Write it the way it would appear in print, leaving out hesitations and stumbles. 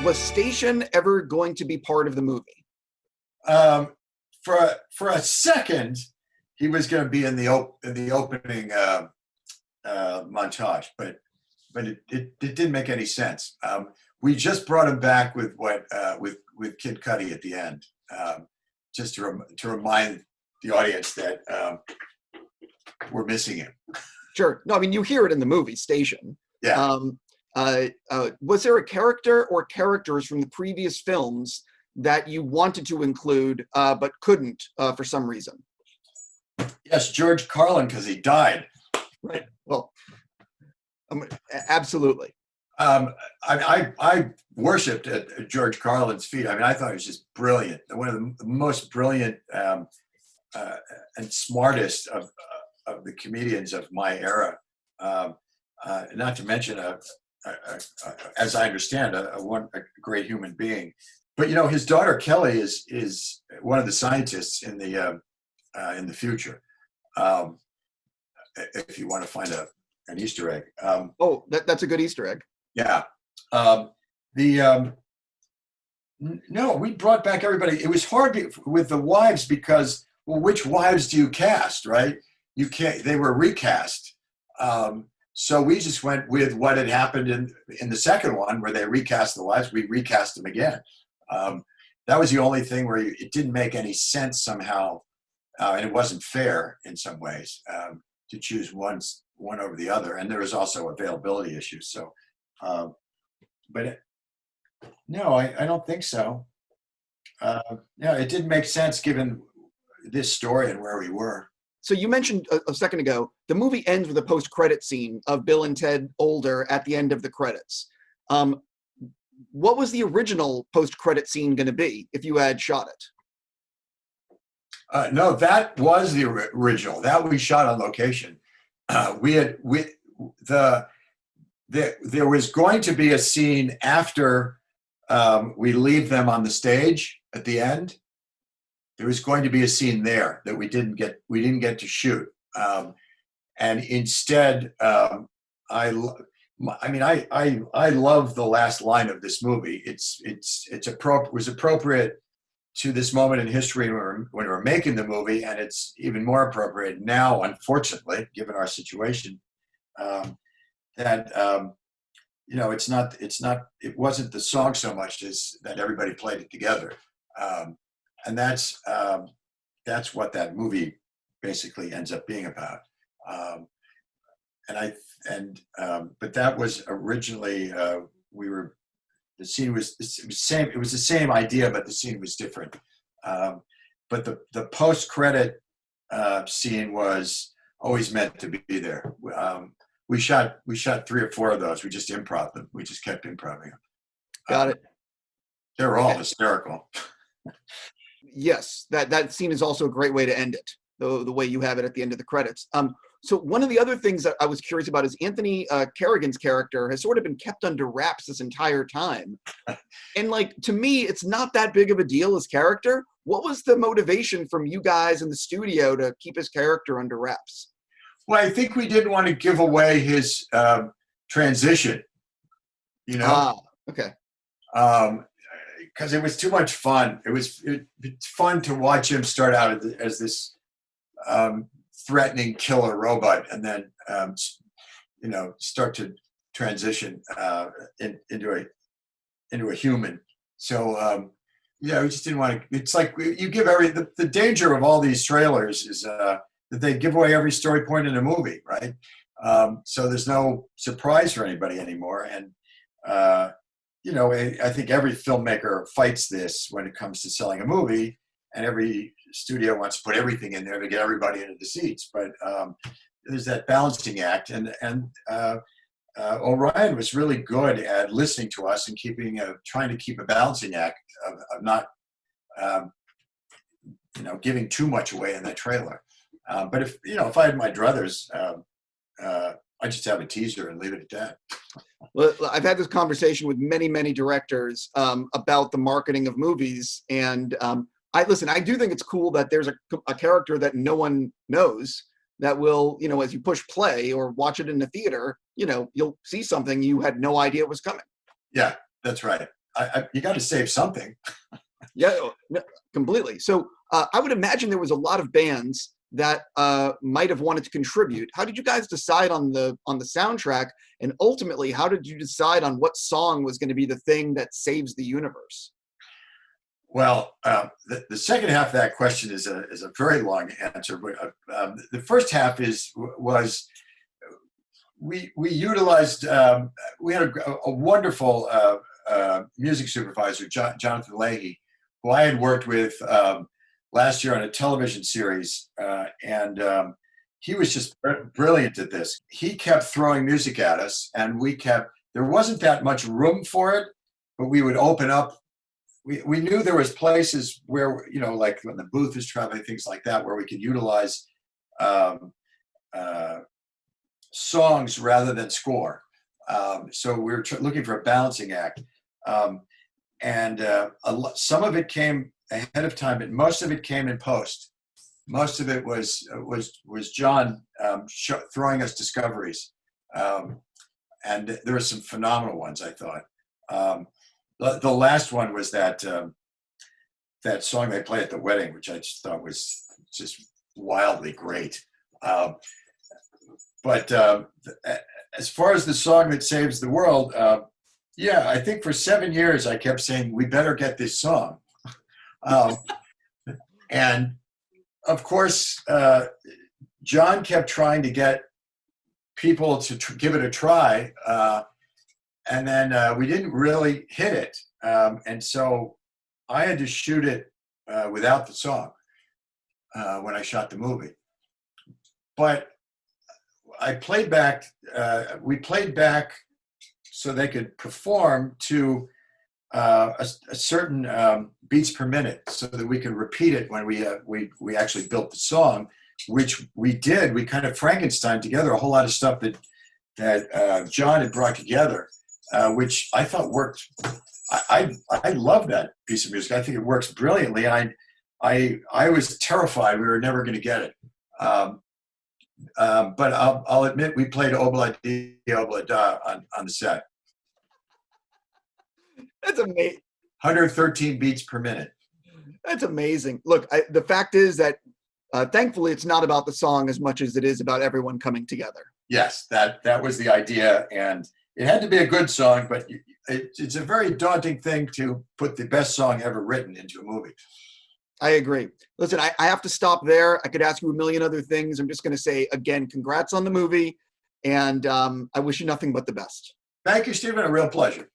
Was Station ever going to be part of the movie? For a second, he was going to be in the opening montage, but it didn't make any sense. We just brought him back with with Kid Cudi at the end, just to remind the audience that we're missing him. Sure. No, I mean, you hear it in the movie Station. Yeah. Was there a character or characters from the previous films that you wanted to include but couldn't for some reason? Yes, George Carlin, because he died. Right. Well, absolutely. I worshipped at George Carlin's feet. I mean, I thought he was just brilliant. One of the most brilliant and smartest of the comedians of my era. Not to mention as I understand, a great human being. But you know, his daughter Kelly is one of the scientists in the future. If you want to find an Easter egg. That's a good Easter egg. Yeah. No, we brought back everybody. It was hard with the wives because, well, which wives do you cast, right? You can't. They were recast. So we just went with what had happened in the second one where they recast the wives. We recast them again. That was the only thing where it didn't make any sense somehow, and it wasn't fair in some ways to choose one over the other. And there was also availability issues. So, but no, I don't think so. No, it didn't make sense given this story and where we were. So you mentioned a second ago, the movie ends with a post-credit scene of Bill and Ted older at the end of the credits. What was the original post-credit scene going to be if you had shot it? No, that was the original. That we shot on location. There was going to be a scene after we leave them on the stage at the end. There was going to be a scene there that we didn't get to shoot, and instead, I love the last line of this movie. It was appropriate to this moment in history when we were making the movie, and it's even more appropriate now, unfortunately, given our situation. You know, it wasn't the song so much as that everybody played it together. And that's what that movie basically ends up being about. But that was originally the scene was the same. It was the same idea, but the scene was different. But the post-credit scene was always meant to be there. We shot 3 or 4 of those. We just improv them. We just kept improvising them. Got it. They were all hysterical. Yes, that scene is also a great way to end it, the way you have it at the end of the credits. So one of the other things that I was curious about is Anthony Carrigan's character has sort of been kept under wraps this entire time. And to me, it's not that big of a deal as character. What was the motivation from you guys in the studio to keep his character under wraps? Well, I think we didn't want to give away his transition, you know? Okay. Because it was too much fun. It's fun to watch him start out as this threatening killer robot, and then start to transition into a human. So we just didn't want to. It's like you give the danger of all these trailers is that they give away every story point in a movie, right? So there's no surprise for anybody anymore, and. I think every filmmaker fights this when it comes to selling a movie, and every studio wants to put everything in there to get everybody into the seats. But there's that balancing act, and Orion was really good at listening to us and trying to keep a balancing act of not, giving too much away in that trailer. But if I had my druthers, I just have a teaser and leave it at that. Well, I've had this conversation with many, many directors about the marketing of movies. And I do think it's cool that there's a character that no one knows that will, as you push play or watch it in the theater, you'll see something you had no idea was coming. Yeah, that's right. you got to save something. Yeah, no, completely. So I would imagine there was a lot of bands that might have wanted to contribute. How did you guys decide on the soundtrack, and ultimately, how did you decide on what song was going to be the thing that saves the universe? Well, the second half of that question is a very long answer. But the first half was we utilized we had a wonderful music supervisor, Jonathan Leahy, who I had worked with last year on a television series, and he was just brilliant at this. He kept throwing music at us, and there wasn't that much room for it, but we would open up. We knew there was places where, like when the booth is traveling, things like that, where we could utilize songs rather than score. So we were looking for a balancing act. And some of it came ahead of time, but most of it came in post. Most of it was John throwing us discoveries. And there were some phenomenal ones, I thought. The last one was that song they play at the wedding, which I just thought was just wildly great. But as far as the song that saves the world, yeah, I think for 7 years I kept saying, we better get this song. And of course, John kept trying to get people to give it a try. And then we didn't really hit it. And so I had to shoot it without the song when I shot the movie. But we played back so they could perform to a certain beats per minute so that we could repeat it when we actually built the song, which we did. We kind of Frankenstein together a whole lot of stuff that John had brought together. Which I thought worked. I love that piece of music. I think it works brilliantly. I was terrified we were never going to get it. But I'll admit we played Obla Di Obla Da on the set. That's amazing. 113 beats per minute. That's amazing. Look, the fact is that thankfully it's not about the song as much as it is about everyone coming together. Yes, that was the idea, and it had to be a good song, but it's a very daunting thing to put the best song ever written into a movie. I agree. Listen, I have to stop there. I could ask you a million other things. I'm just going to say, again, congrats on the movie, and I wish you nothing but the best. Thank you, Stephen. A real pleasure.